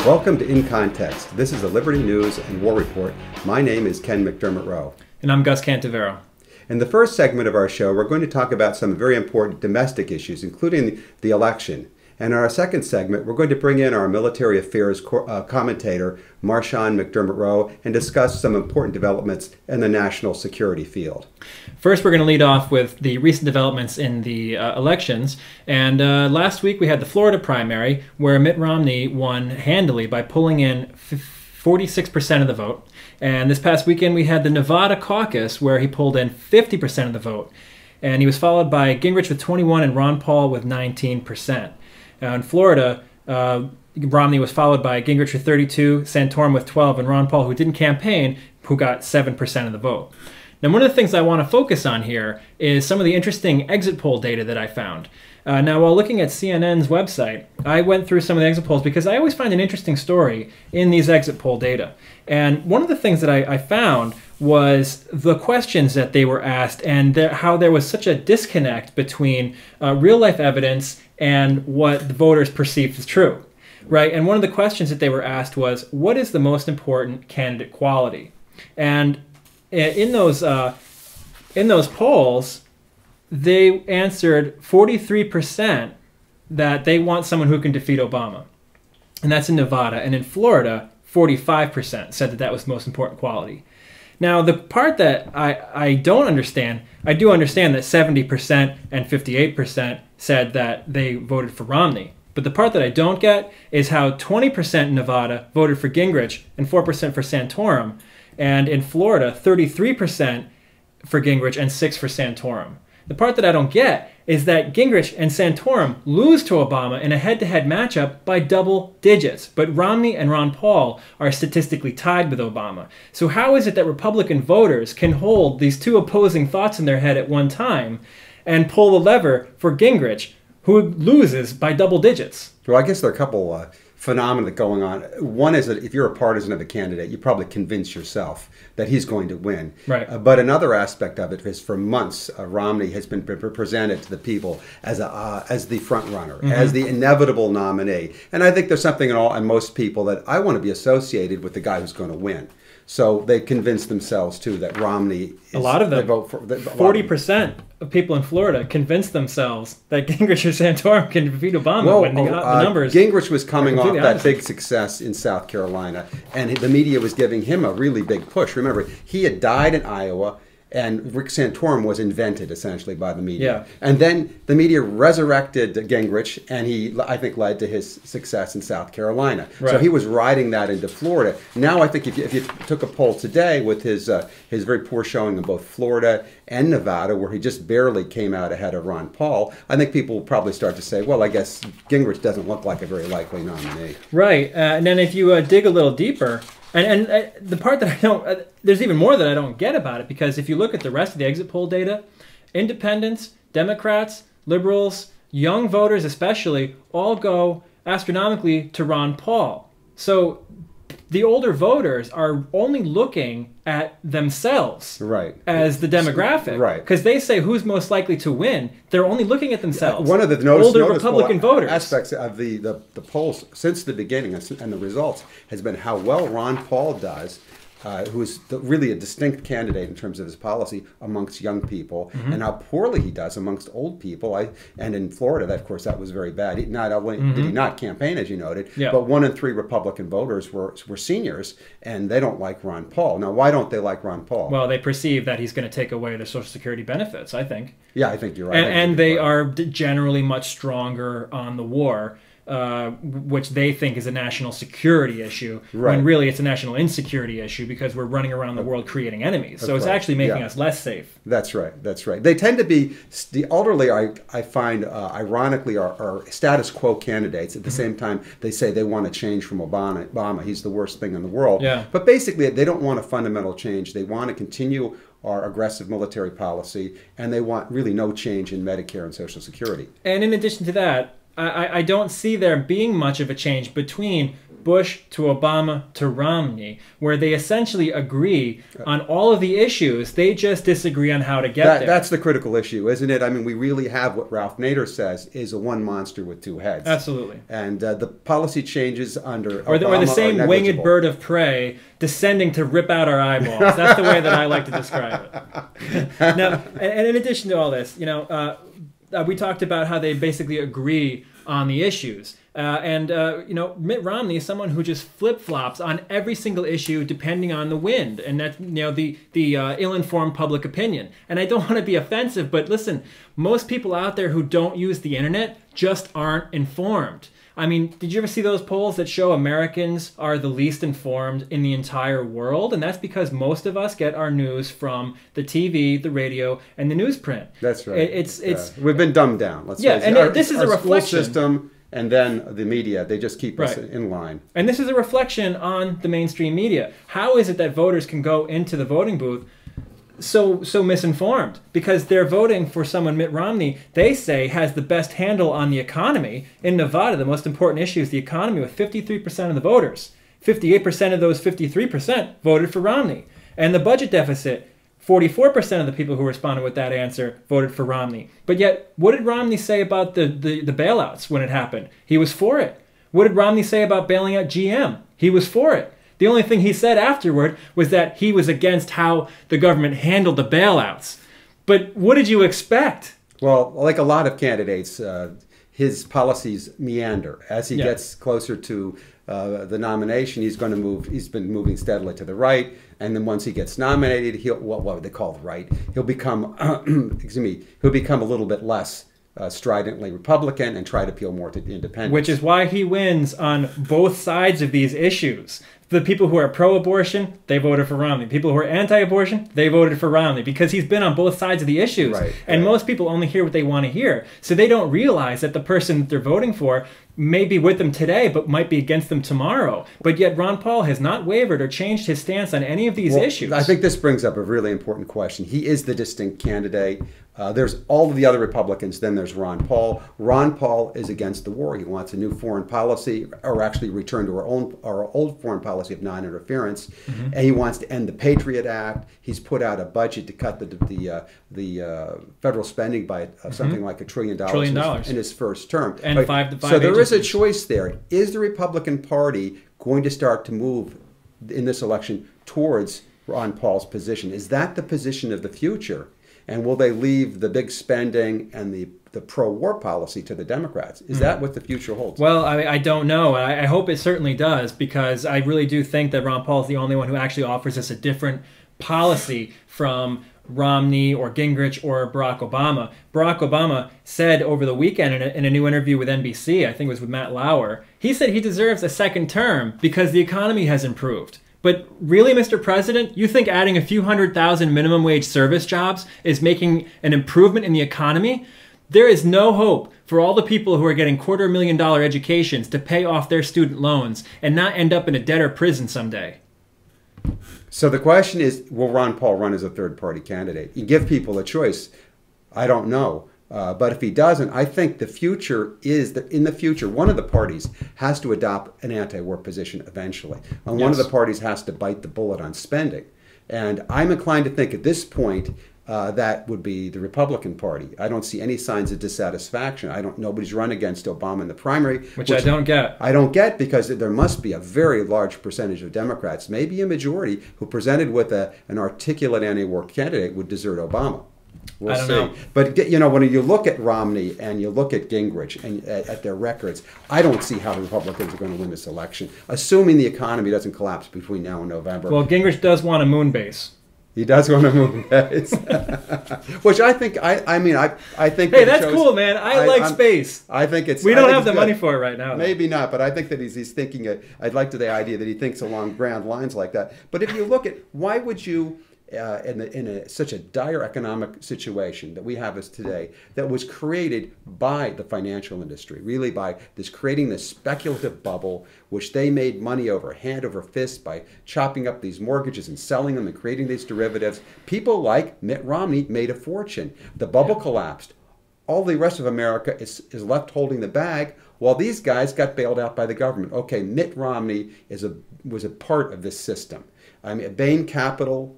Welcome to In Context. This is the Liberty News and War Report. My name is Ken McDermott-Rowe. And I'm Gus Cantivero. In the first segment of our show, we're going to talk about some very important domestic issues, including the election. And in our second segment, we're going to bring in our military affairs commentator, Marchand McDermott-Rowe, and discuss some important developments in the national security field. First, we're going to lead off with the recent developments in the elections. And last week, we had the Florida primary, where Mitt Romney won handily by pulling in 46% of the vote. And this past weekend, we had the Nevada caucus, where he pulled in 50% of the vote. And he was followed by Gingrich with 21% and Ron Paul with 19%. In Florida, Romney was followed by Gingrich with 32%, Santorum with 12%, and Ron Paul, who didn't campaign, who got 7% of the vote. Now, one of the things I want to focus on here is some of the interesting exit poll data that I found. Now, while looking at CNN's website, I went through some of the exit polls because I always find an interesting story in these exit poll data. And one of the things that I found was the questions that they were asked and how there was such a disconnect between real-life evidence and what the voters perceived as true, right? And one of the questions that they were asked was, what is the most important candidate quality? And in those polls, they answered 43% that they want someone who can defeat Obama. And that's in Nevada. And in Florida, 45% said that that was the most important quality. Now, the part that I don't understand, I do understand that 70% and 58% said that they voted for Romney. But the part that I don't get is how 20% in Nevada voted for Gingrich and 4% for Santorum. And in Florida, 33% for Gingrich and 6% for Santorum. The part that I don't get is that Gingrich and Santorum lose to Obama in a head-to-head matchup by double digits. But Romney and Ron Paul are statistically tied with Obama. So how is it that Republican voters can hold these two opposing thoughts in their head at one time and pull the lever for Gingrich, who loses by double digits? Well, I guess there are a couple phenomena going on. One is that if you're a partisan of a candidate, you probably convince yourself that he's going to win. Right. But another aspect of it is for months, Romney has been presented to the people as the front runner, as the inevitable nominee. And I think there's something in most people that I want to be associated with the guy who's going to win. So they convince themselves, too, that Romney is... A lot of them. Vote for, 40% of people in Florida convinced themselves that Gingrich or Santorum can defeat Obama when they got the numbers. Gingrich was coming off that big success in South Carolina, and the media was giving him a really big push. Remember, he had died in Iowa, and Rick Santorum was invented, essentially, by the media. Yeah. And then the media resurrected Gingrich, and he, I think, led to his success in South Carolina. Right. So he was riding that into Florida. Now, I think if you took a poll today with his very poor showing in both Florida and Nevada, where he just barely came out ahead of Ron Paul, I think people will probably start to say, well, I guess Gingrich doesn't look like a very likely nominee. Right. And then if you dig a little deeper, and the part that I don't, there's even more that I don't get about it, because if you look at the rest of the exit poll data, independents, Democrats, liberals, young voters especially, all go astronomically to Ron Paul. So the older voters are only looking at themselves as the demographic. Right. Because they say who's most likely to win. They're only looking at themselves. One of the older Republican voters. aspects of the polls since the beginning and the results has been how well Ron Paul does, who is really a distinct candidate in terms of his policy amongst young people, and how poorly he does amongst old people. And in Florida, of course, that was very bad. Not only did he not campaign, as you noted, but 1 in 3 Republican voters were seniors, and they don't like Ron Paul. Now, why don't they like Ron Paul? Well, they perceive that he's going to take away their Social Security benefits, I think. Yeah, I think you're right. And they are generally much stronger on the war, which they think is a national security issue, when really it's a national insecurity issue because we're running around the world creating enemies. So it's actually making us less safe. That's right. That's right. They tend to be, the elderly, I find, ironically, are status quo candidates. At the same time, they say they want to change from Obama. He's the worst thing in the world. Yeah. But basically, they don't want a fundamental change. They want to continue our aggressive military policy, and they want really no change in Medicare and Social Security. And in addition to that, I don't see there being much of a change between Bush to Obama to Romney, where they essentially agree on all of the issues. They just disagree on how to get there. That's the critical issue, isn't it? I mean, we really have what Ralph Nader says is a one monster with two heads. Absolutely. And the policy changes under or Obama the same are winged bird of prey descending to rip out our eyeballs. That's the way that I like to describe it. Now, and in addition to all this, we talked about how they basically agree on the issues. Mitt Romney is someone who just flip-flops on every single issue depending on the wind. And that's, the ill-informed public opinion. And I don't want to be offensive, but listen, most people out there who don't use the internet just aren't informed. I mean, did you ever see those polls that show Americans are the least informed in the entire world? And that's because most of us get our news from the TV, the radio, and the newsprint. That's right. We've been dumbed down. Let's say. And this is a reflection. School system and then the media, they just keep us in line. And this is a reflection on the mainstream media. How is it that voters can go into the voting booth so misinformed? Because they're voting for someone, Mitt Romney, they say has the best handle on the economy. In Nevada, the most important issue is the economy, with 53% of the voters. 58% of those 53% voted for Romney. And the budget deficit, 44% of the people who responded with that answer voted for Romney. But yet, what did Romney say about the bailouts when it happened? He was for it. What did Romney say about bailing out GM? He was for it. The only thing he said afterward was that he was against how the government handled the bailouts. But what did you expect? Well, like a lot of candidates, his policies meander. As he gets closer to the nomination, he's going to move. He's been moving steadily to the right, and then once he gets nominated, what would they call the right? He'll become, he'll become a little bit less stridently Republican and try to appeal more to independents. Which is why he wins on both sides of these issues. The people who are pro-abortion, they voted for Romney. People who are anti-abortion, they voted for Romney, because he's been on both sides of the issues. And most people only hear what they want to hear. So they don't realize that the person that they're voting for may be with them today, but might be against them tomorrow. But yet Ron Paul has not wavered or changed his stance on any of these issues. I think this brings up a really important question. He is the distinct candidate. There's all of the other Republicans, then there's Ron Paul. Ron Paul is against the war. He wants a new foreign policy, or actually return to our old foreign policy of non-interference. And he wants to end the Patriot Act. He's put out a budget to cut the federal spending by something like $1 trillion in his first term. And so there is a choice there. Is the Republican Party going to start to move in this election towards Ron Paul's position? Is that the position of the future? And will they leave the big spending and the pro-war policy to the Democrats? Is that what the future holds? Well, I don't know. I hope it certainly does, because I really do think that Ron Paul is the only one who actually offers us a different policy from Romney or Gingrich or Barack Obama. Barack Obama said over the weekend in a new interview with NBC, I think it was with Matt Lauer, he said he deserves a second term because the economy has improved. But really, Mr. President, you think adding a few 100,000 minimum wage service jobs is making an improvement in the economy? There is no hope for all the people who are getting $250,000 educations to pay off their student loans and not end up in a debtor prison someday. So the question is, will Ron Paul run as a third-party candidate? You give people a choice. I don't know. But if he doesn't, I think the future is that in the future, one of the parties has to adopt an anti-war position eventually. And one of the parties has to bite the bullet on spending. And I'm inclined to think at this point that would be the Republican Party. I don't see any signs of dissatisfaction. Nobody's run against Obama in the primary. Which I don't get. I don't get, because there must be a very large percentage of Democrats, maybe a majority, who presented with an articulate anti-war candidate would desert Obama. We'll see. Know. But when you look at Romney and you look at Gingrich and at their records, I don't see how the Republicans are going to win this election, assuming the economy doesn't collapse between now and November. Well, Gingrich does want a moon base. He does want to move base, which I think. I think. Hey, that's cool, man. I like space. I think it's. We don't have the money for it right now. Though. Maybe not, but I think that he's thinking. I'd like the idea that he thinks along grand lines like that. But if you look at why would you? Such a dire economic situation that we have as today, that was created by the financial industry, really by creating this speculative bubble, which they made money over hand over fist by chopping up these mortgages and selling them and creating these derivatives. People like Mitt Romney made a fortune. The bubble collapsed. all the rest of America is left holding the bag while these guys got bailed out by the government. Okay, Mitt Romney was a part of this system. I mean, Bain Capital,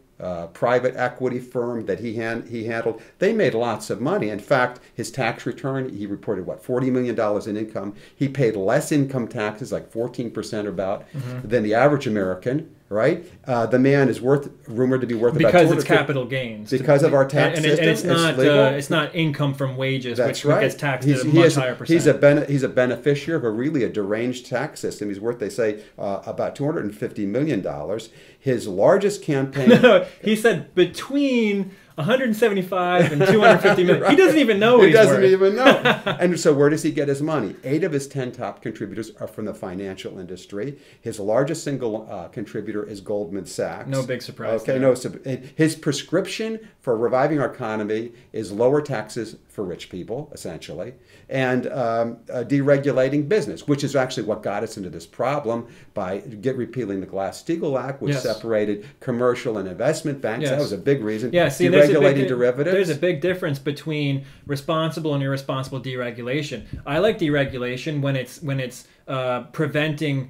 private equity firm that he handled, they made lots of money. In fact, his tax return, he reported, what, $40 million in income. He paid less income taxes, like 14% about, than the average American, right? The man is rumored to be worth about because it's capital gains. Because of our tax system. And it's not income from wages, That's which right. gets taxed at a much higher percent. He's a beneficiary of a deranged tax system. He's worth, they say, about $250 million. His largest campaign... No, he said between 175 and 250 million. Right. He doesn't even know what he's worth. He doesn't even know. And so where does he get his money? 8 of his 10 top contributors are from the financial industry. His largest single contributor is Goldman Sachs. No big surprise. Okay, no. His prescription for reviving our economy is lower taxes for rich people, essentially, and deregulating business, which is actually what got us into this problem by repealing the Glass-Steagall Act, which separated commercial and investment banks. That was a big reason. Yeah, see, deregulating derivatives. There's a big difference between responsible and irresponsible deregulation. I like deregulation when it's preventing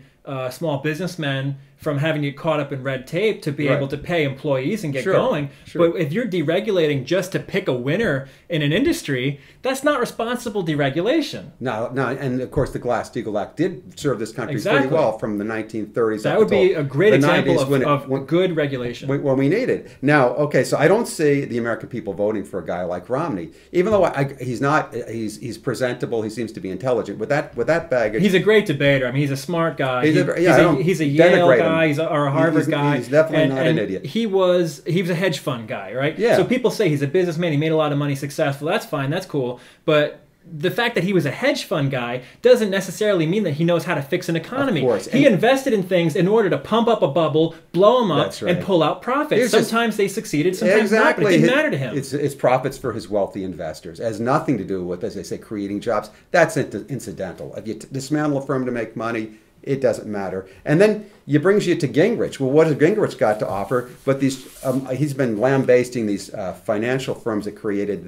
small businessmen from having to get caught up in red tape to be able to pay employees and get going. But if you're deregulating just to pick a winner in an industry, that's not responsible deregulation. No, and of course the Glass-Steagall Act did serve this country pretty well from the 1930s. That would be a great example of good regulation. When we need it. Now, okay, so I don't see the American people voting for a guy like Romney, even though he's presentable, he seems to be intelligent. With that baggage, he's a great debater. I mean, he's a smart guy. He's a Yale guy. Or a Harvard guy. He's definitely not an idiot. He was a hedge fund guy, right? Yeah. So people say he's a businessman. He made a lot of money, successful. That's fine. That's cool. But the fact that he was a hedge fund guy doesn't necessarily mean that he knows how to fix an economy. Of course. He invested in things in order to pump up a bubble, blow them up, and pull out profits. Sometimes they succided, sometimes not, but it didn't matter to him. It's profits for his wealthy investors. It has nothing to do with, as they say, creating jobs. That's incidental. If you dismantle a firm to make money, it doesn't matter. And then it brings you to Gingrich. Well, what has Gingrich got to offer? But he's been lambasting these financial firms that created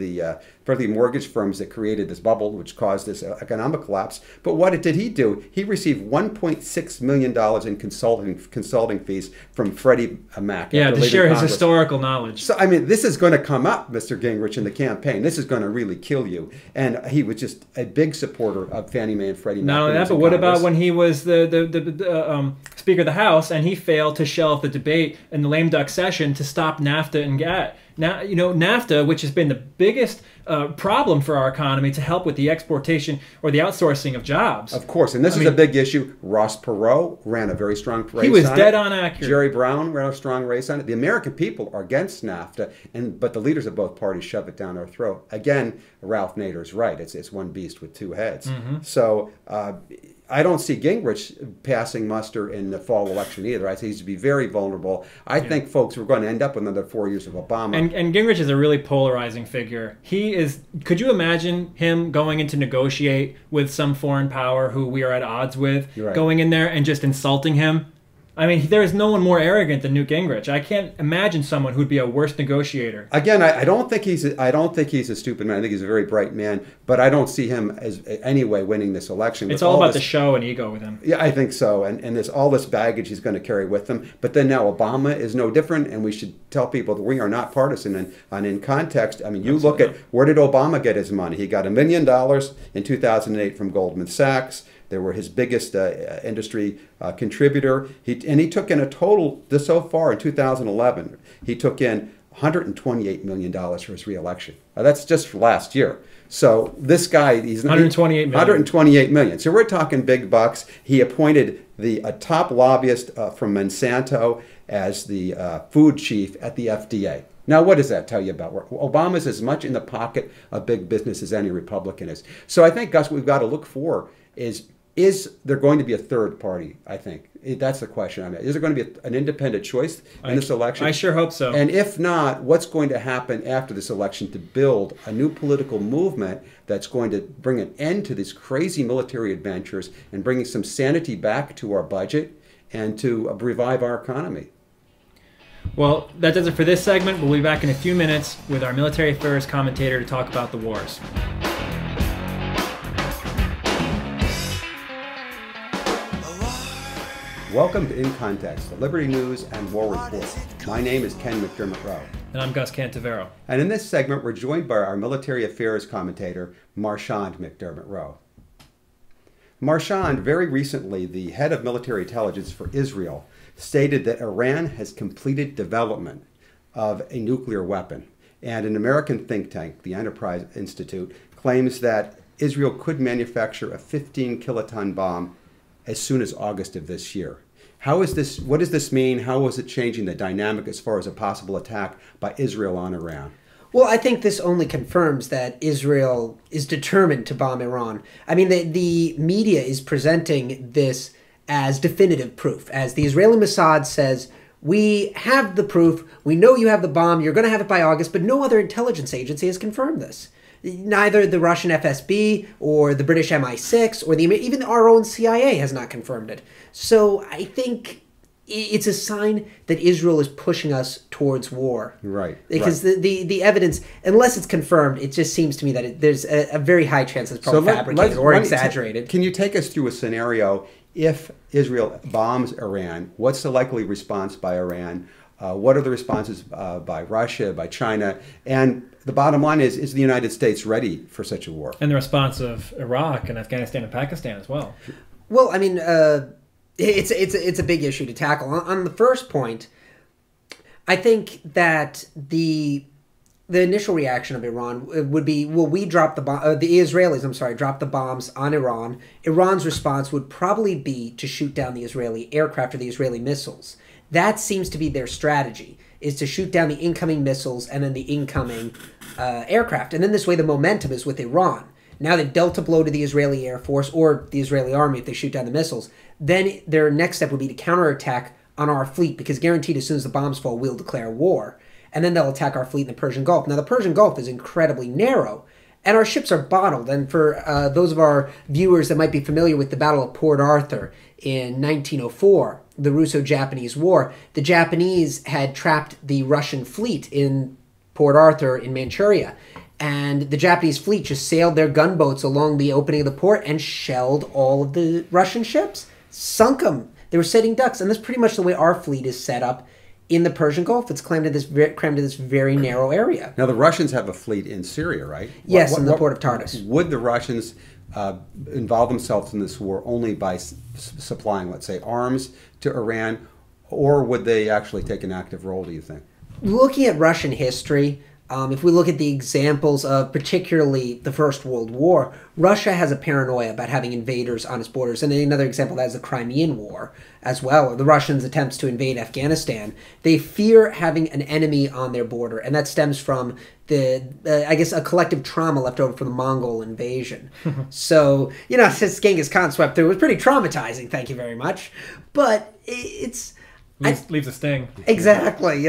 partly mortgage firms that created this bubble, which caused this economic collapse. But what did he do? He received $1.6 million in consulting fees from Freddie Mac. Yeah, to share his historical knowledge. So, I mean, this is going to come up, Mr. Gingrich, in the campaign. This is going to really kill you. And he was just a big supporter of Fannie Mae and Freddie Mac. Not only that, but what about when he was the Speaker of the House and he failed to shelve the debate in the lame duck session to stop NAFTA and GATT? Now, NAFTA, which has been the biggest problem for our economy to help with the exportation or the outsourcing of jobs. Of course, and this is a big issue. Ross Perot ran a very strong race on it. He was dead on accurate. Jerry Brown ran a strong race on it. The American people are against NAFTA, but the leaders of both parties shove it down our throat. Again, Ralph Nader's right. It's one beast with two heads. So I don't see Gingrich passing muster in the fall election either. I think he's to be very vulnerable. I think, folks, we're going to end up with another 4 years of Obama. And Gingrich is a really polarizing figure. Could you imagine him going in to negotiate with some foreign power who we are at odds with, going in there and just insulting him? I mean, there is no one more arrogant than Newt Gingrich. I can't imagine someone who'd be a worse negotiator. Again, I don't think he's a stupid man. I think he's a very bright man, but I don't see him as anyway winning this election. It's all about the show and ego with him. Yeah, I think so. And there's all this baggage he's going to carry with him. But then now Obama is no different, and we should tell people that we are not partisan. And in context, I mean, you look at where did Obama get his money? He got $1 million in 2008 from Goldman Sachs. They were his biggest industry contributor. He took in a total, so far in 2011, he took in $128 million for his reelection. That's just for last year. So this guy, he's $128 million. So we're talking big bucks. He appointed the top lobbyist from Monsanto as the food chief at the FDA. Now, what does that tell you about? Obama's as much in the pocket of big business as any Republican is. So I think, Gus, what we've got to look for is there going to be a third party, I think? That's the question. I mean, is there going to be an independent choice in this election? I sure hope so. And if not, what's going to happen after this election to build a new political movement that's going to bring an end to these crazy military adventures and bringing some sanity back to our budget and to revive our economy? Well, that does it for this segment. We'll be back in a few minutes with our military affairs commentator to talk about the wars. Welcome to In Context, the Liberty News and War Report. My name is Ken McDermott Rowe. And I'm Gus Cantivero. And in this segment, we're joined by our military affairs commentator, Marchand McDermott Rowe. Marchand, very recently, the head of military intelligence for Israel, stated that Iran has completed development of a nuclear weapon. And an American think tank, the Enterprise Institute, claims that Israel could manufacture a 15-kiloton bomb as soon as August of this year. How is this? What does this mean? How is it changing the dynamic as far as a possible attack by Israel on Iran? Well, I think this only confirms that Israel is determined to bomb Iran. I mean, the media is presenting this as definitive proof. As the Israeli Mossad says, we have the proof, we know you have the bomb, you're going to have it by August, but no other intelligence agency has confirmed this. Neither the Russian FSB or the British MI6 or even our own CIA has not confirmed it. So I think it's a sign that Israel is pushing us towards war. Right. Because the evidence, unless it's confirmed, it just seems to me that there's a very high chance it's probably fabricated or exaggerated. Can you take us through a scenario if Israel bombs Iran? What's the likely response by Iran? What are the responses by Russia, by China? And the bottom line is the United States ready for such a war? And the response of Iraq and Afghanistan and Pakistan as well. Well, I mean, it's a big issue to tackle. On the first point, I think that the initial reaction of Iran would be, well, we drop the Israelis, drop the bombs on Iran. Iran's response would probably be to shoot down the Israeli aircraft or the Israeli missiles. That seems to be their strategy, is to shoot down the incoming missiles and then the incoming aircraft. And then this way the momentum is with Iran. Now they've dealt a blow to the Israeli Air Force or the Israeli army if they shoot down the missiles. Then their next step would be to counterattack on our fleet, because guaranteed as soon as the bombs fall, we'll declare war. And then they'll attack our fleet in the Persian Gulf. Now the Persian Gulf is incredibly narrow, and our ships are bottled. And for those of our viewers that might be familiar with the Battle of Port Arthur in 1904, the Russo-Japanese War, the Japanese had trapped the Russian fleet in Port Arthur in Manchuria. And the Japanese fleet just sailed their gunboats along the opening of the port and shelled all of the Russian ships, sunk them. They were sitting ducks. And that's pretty much the way our fleet is set up in the Persian Gulf. It's crammed to this very narrow area. Now, the Russians have a fleet in Syria, right? Yes, in the port of Tartus. Would the Russians involve themselves in this war only by supplying, let's say, arms to Iran, or would they actually take an active role, do you think? Looking at Russian history, if we look at the examples of particularly the First World War, Russia has a paranoia about having invaders on its borders. And another example of that is the Crimean War as well, or the Russians' attempts to invade Afghanistan. They fear having an enemy on their border, and that stems from a collective trauma left over from the Mongol invasion. So, since Genghis Khan swept through, it was pretty traumatizing, thank you very much. But it's... Leaves a sting. Exactly,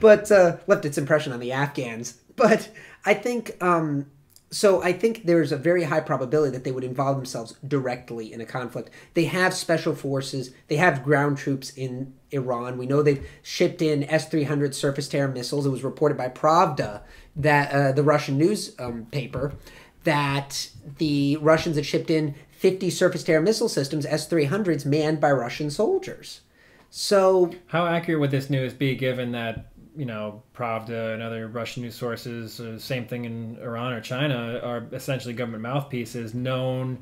but left its impression on the Afghans. But I think, I think there's a very high probability that they would involve themselves directly in a conflict. They have special forces. They have ground troops in Iran. We know they've shipped in S-300 surface-to-air missiles. It was reported by Pravda, that the Russian news paper, that the Russians had shipped in 50 surface-to-air missile systems, S-300s, manned by Russian soldiers. So, how accurate would this news be, given that Pravda and other Russian news sources, same thing in Iran or China, are essentially government mouthpieces, knowing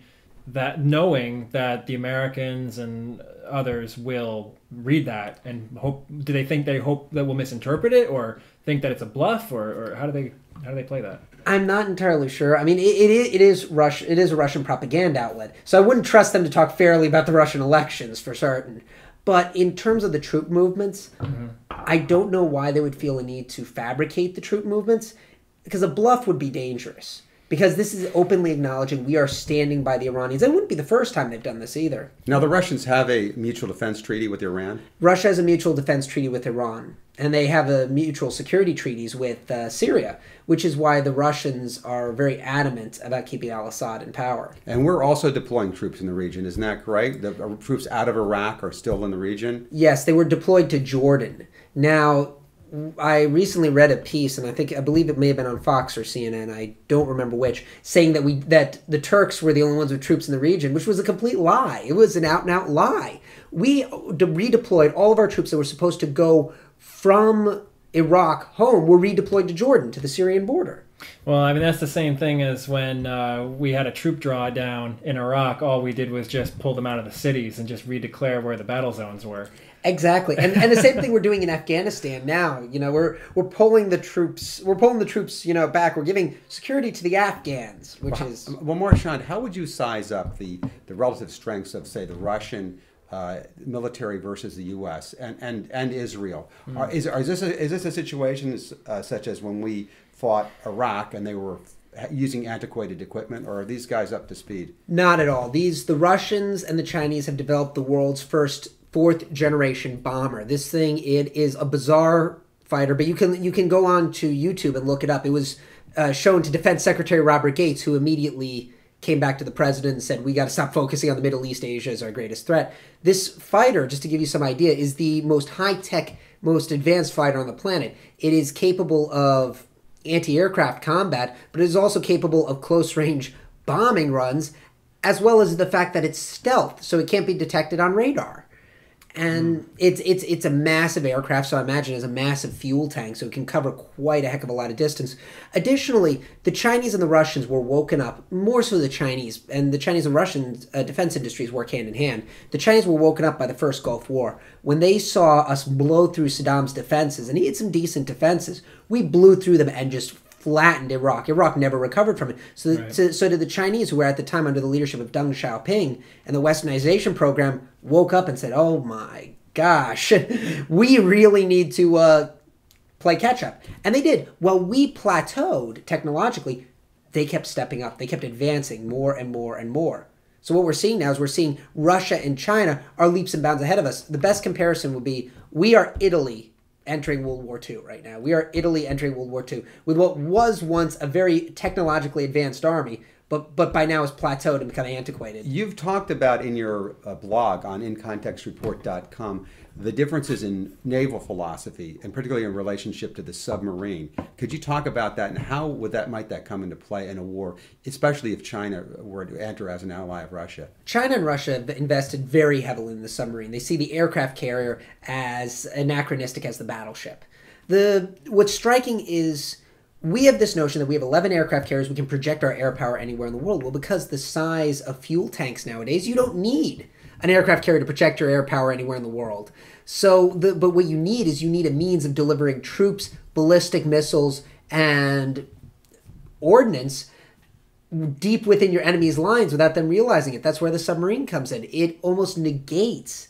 that the Americans and others will read that and hope? Do they hope that we'll misinterpret it, or think that it's a bluff, or how do they play that? I'm not entirely sure. I mean, it is a Russian propaganda outlet, so I wouldn't trust them to talk fairly about the Russian elections for certain. But in terms of the troop movements, I don't know why they would feel a need to fabricate the troop movements, because a bluff would be dangerous. Because this is openly acknowledging we are standing by the Iranians. It wouldn't be the first time they've done this either. Now, the Russians have a mutual defense treaty with Iran? Russia has a mutual defense treaty with Iran. And they have a mutual security treaties with Syria, which is why the Russians are very adamant about keeping al-Assad in power. And we're also deploying troops in the region, isn't that correct? The troops out of Iraq are still in the region? Yes, they were deployed to Jordan. Now, I recently read a piece, and I believe it may have been on Fox or CNN. I don't remember which, saying that the Turks were the only ones with troops in the region, which was a complete lie. It was an out and out lie. We redeployed all of our troops that were supposed to go from Iraq home. Were redeployed to Jordan, to the Syrian border. Well, I mean, that's the same thing as when we had a troop drawdown in Iraq. All we did was just pull them out of the cities and just redeclare where the battle zones were. Exactly, and the same thing we're doing in Afghanistan now. We're pulling the troops. We're pulling the troops. Back. We're giving security to the Afghans, which is. Well, Marchand, how would you size up the relative strengths of, say, the Russian military versus the U.S. and Israel? Is this a situation such as when we fought Iraq and they were using antiquated equipment, or are these guys up to speed? Not at all. The Russians and the Chinese have developed the world's first fourth generation bomber. This thing, it is a bizarre fighter, but you can go on to YouTube and look it up. It was shown to Defense Secretary Robert Gates, who immediately came back to the president and said, we got to stop focusing on the Middle East. Asia is our greatest threat. This fighter, just to give you some idea, is the most high-tech, most advanced fighter on the planet. It is capable of anti-aircraft combat, but it is also capable of close-range bombing runs, as well as the fact that it's stealth, so it can't be detected on radar. And it's a massive aircraft, so I imagine it's a massive fuel tank, so it can cover quite a heck of a lot of distance. Additionally, the Chinese and the Russians were woken up, more so the Chinese, and the Chinese and Russian defense industries work hand in hand. The Chinese were woken up by the first Gulf War. When they saw us blow through Saddam's defenses, and he had some decent defenses, we blew through them and just flattened Iraq. Iraq never recovered from it. So, Right. so did the Chinese, who were at the time under the leadership of Deng Xiaoping, and the Westernization program woke up and said, oh my gosh, we really need to play catch up. And they did. While we plateaued technologically, they kept stepping up. They kept advancing more and more and more. So what we're seeing now is we're seeing Russia and China are leaps and bounds ahead of us. The best comparison would be, we are Italy entering World War II right now. We are Italy entering World War II with what was once a very technologically advanced army, but by now has plateaued and become antiquated. You've talked about in your blog on incontextreport.com the differences in naval philosophy, and particularly in relationship to the submarine. Could you talk about that, and how might that come into play in a war, especially if China were to enter as an ally of Russia? China and Russia have invested very heavily in the submarine. They see the aircraft carrier as anachronistic as the battleship. What's striking is we have this notion that we have 11 aircraft carriers, we can project our air power anywhere in the world. Well, because the size of fuel tanks nowadays, you don't need an aircraft carrier to project your air power anywhere in the world. But what you need is a means of delivering troops, ballistic missiles, and ordnance deep within your enemy's lines without them realizing it. That's where the submarine comes in. It almost negates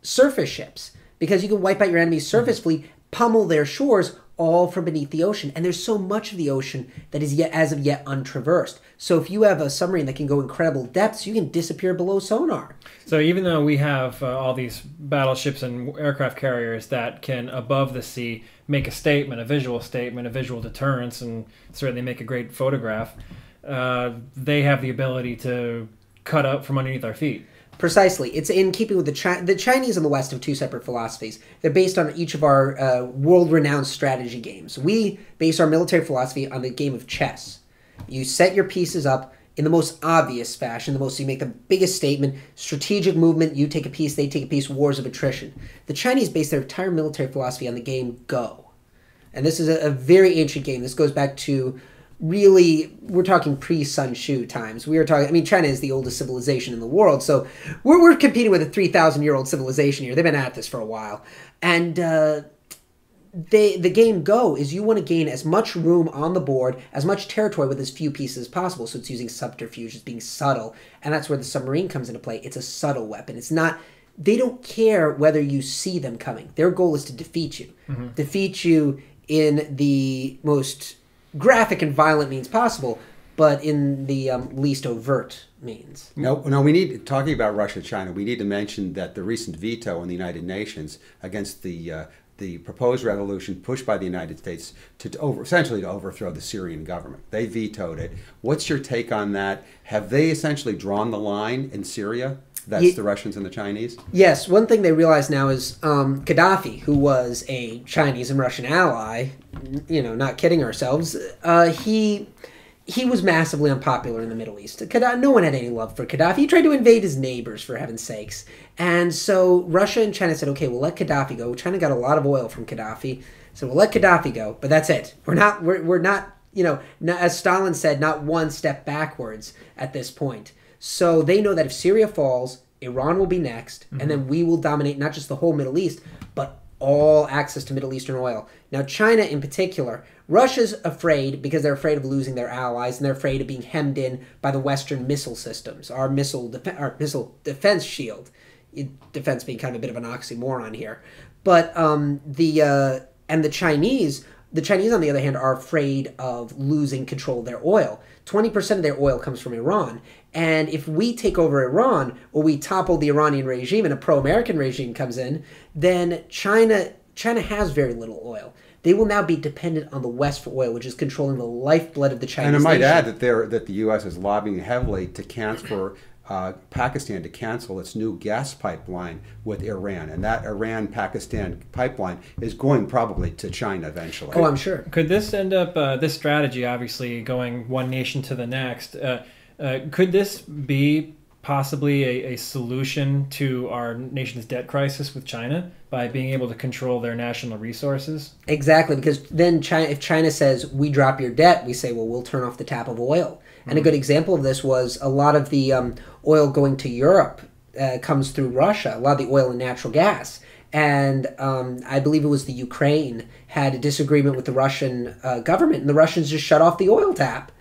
surface ships, because you can wipe out your enemy's surface fleet, pummel their shores, all from beneath the ocean. And there's so much of the ocean that is as of yet untraversed. So if you have a submarine that can go incredible depths, you can disappear below sonar. So even though we have all these battleships and aircraft carriers that can, above the sea, make a statement, a visual deterrence, and certainly make a great photograph, they have the ability to cut up from underneath our feet. Precisely. It's in keeping with the Chinese and the West have two separate philosophies. They're based on each of our world-renowned strategy games. We base our military philosophy on the game of chess. You set your pieces up in the most obvious fashion, you make the biggest statement, strategic movement, you take a piece, they take a piece, wars of attrition. The Chinese base their entire military philosophy on the game Go. And this is a very ancient game. This goes back to really, we're talking pre-Sun Tzu times. China is the oldest civilization in the world, so we're competing with a 3,000-year-old civilization here. They've been at this for a while. And the game Go is you want to gain as much room on the board, as much territory with as few pieces as possible. So it's using subterfuge, it's being subtle. And that's where the submarine comes into play. It's a subtle weapon. It's not, they don't care whether you see them coming. Their goal is to defeat you. Mm-hmm. Defeat you in the most graphic and violent means possible, but in the least overt means. No, talking about Russia-China, we need to mention that the recent veto in the United Nations against the proposed resolution pushed by the United States essentially to overthrow the Syrian government. They vetoed it. What's your take on that? Have they essentially drawn the line in Syria? That's the Russians and the Chinese? Yes. One thing they realize now is Gaddafi, who was a Chinese and Russian ally, not kidding ourselves, he was massively unpopular in the Middle East. No one had any love for Gaddafi. He tried to invade his neighbors, for heaven's sakes. And so Russia and China said, okay, we'll let Gaddafi go. China got a lot of oil from Gaddafi, so we'll let Gaddafi go, but that's it. We're not, as Stalin said, not one step backwards at this point. So they know that if Syria falls, Iran will be next, and then we will dominate not just the whole Middle East, but all access to Middle Eastern oil. Now, China in particular, Russia's afraid because they're afraid of losing their allies, and they're afraid of being hemmed in by the Western missile systems, our missile defense shield. Defense being kind of a bit of an oxymoron here. But the Chinese on the other hand are afraid of losing control of their oil. 20% of their oil comes from Iran. And if we take over Iran, or we topple the Iranian regime and a pro-American regime comes in, then China has very little oil. They will now be dependent on the West for oil, which is controlling the lifeblood of the Chinese And I might nation. add that the U.S. is lobbying heavily to cancel Pakistan to cancel its new gas pipeline with Iran, and that Iran-Pakistan pipeline is going probably to China eventually. Oh, I'm sure. Could this end up, this strategy obviously going one nation to the next, could this be possibly a solution to our nation's debt crisis with China by being able to control their national resources? Exactly, because then if China says, we drop your debt, we say, well, we'll turn off the tap of oil. And a good example of this was a lot of the oil going to Europe comes through Russia, a lot of the oil and natural gas. And I believe it was the Ukraine had a disagreement with the Russian government, and the Russians just shut off the oil tap.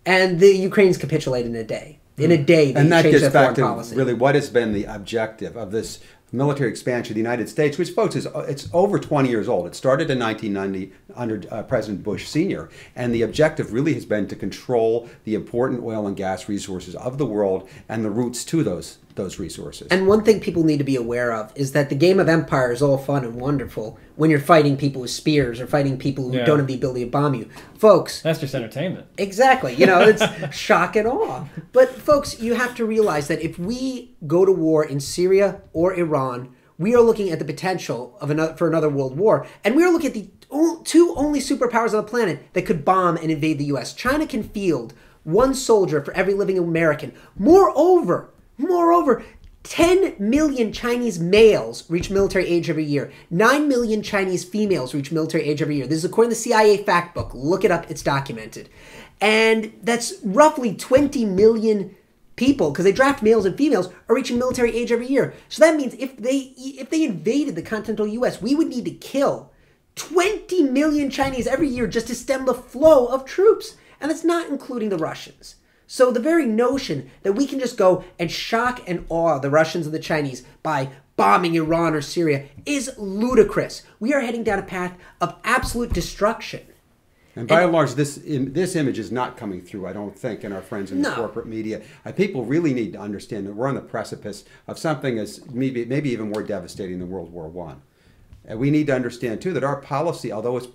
And the Ukrainians capitulated in a day. In a day, they and that changed gets their back foreign to policy. really what has been the objective of this military expansion of the United States, which, folks, it's over 20 years old. It started in 1990 under President Bush Sr., and the objective really has been to control the important oil and gas resources of the world and the routes to those resources. And one thing people need to be aware of is that the game of empire is all fun and wonderful when you're fighting people with spears or fighting people who don't have the ability to bomb you. Folks, That's just entertainment. exactly. It's shock and awe. But folks, you have to realize that if we go to war in Syria or Iran, we are looking at the potential for another world war. And we are looking at the two only superpowers on the planet that could bomb and invade the U.S. China can field one soldier for every living American. Moreover, 10 million Chinese males reach military age every year. 9 million Chinese females reach military age every year. This is according to the CIA fact book. Look it up. It's documented. And that's roughly 20 million people, because they draft males and females, are reaching military age every year. So that means if they invaded the continental U.S., we would need to kill 20 million Chinese every year just to stem the flow of troops. And that's not including the Russians. So the very notion that we can just go and shock and awe the Russians and the Chinese by bombing Iran or Syria is ludicrous. We are heading down a path of absolute destruction. And by and large, this image is not coming through, I don't think, in our friends in the corporate media. People really need to understand that we're on the precipice of something as maybe even more devastating than World War I. And we need to understand, too, that our policy, although it's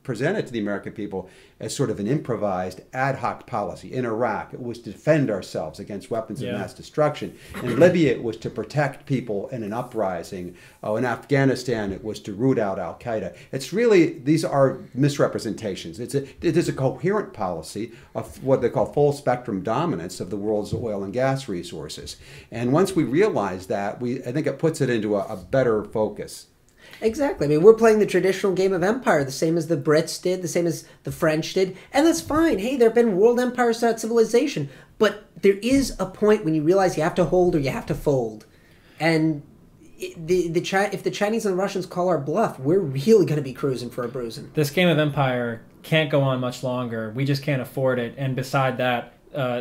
presented to the American people as sort of an improvised ad hoc policy. In Iraq, it was to defend ourselves against weapons of mass destruction. In Libya, it was to protect people in an uprising. In Afghanistan, it was to root out al-Qaeda. It's really, these are misrepresentations. It is a coherent policy of what they call full spectrum dominance of the world's oil and gas resources. And once we realize that, I think it puts it into a better focus. Exactly. I mean, we're playing the traditional game of empire, the same as the Brits did, the same as the French did, and that's fine. Hey, there have been world empires throughout civilization, but there is a point when you realize you have to hold or you have to fold. And if the Chinese and the Russians call our bluff, we're really going to be cruising for a bruising. This game of empire can't go on much longer. We just can't afford it. And beside that,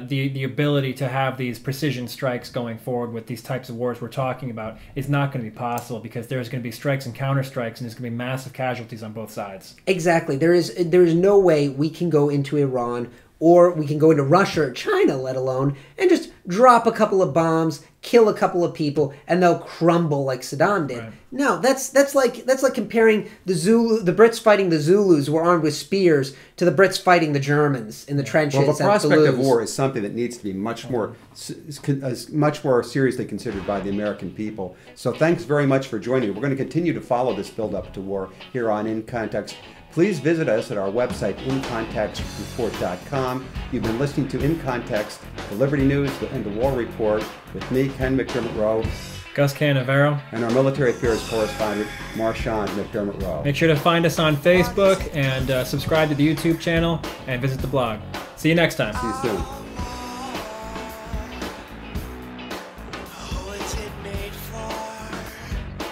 the ability to have these precision strikes going forward with these types of wars we're talking about is not going to be possible, because there's going to be strikes and counterstrikes, and there's going to be massive casualties on both sides. Exactly. There is no way we can go into Iran or we can go into Russia or China, let alone, and just drop a couple of bombs, kill a couple of people, and they'll crumble like Saddam did. Right. No, that's like comparing the Brits fighting the Zulus who were armed with spears to the Brits fighting the Germans in the trenches. Well, the prospect at of Toulouse. war is something that needs to be much more seriously considered by the American people. So thanks very much for joining. We're going to continue to follow this build-up to war here on In Context. Please visit us at our website, incontextreport.com. You've been listening to In Context, the Liberty News and the War Report with me, Ken McDermott Rowe, Gus Canavero. and our military affairs correspondent, Marchand McDermott Rowe. Make sure to find us on Facebook and subscribe to the YouTube channel and visit the blog. See you next time. See you soon.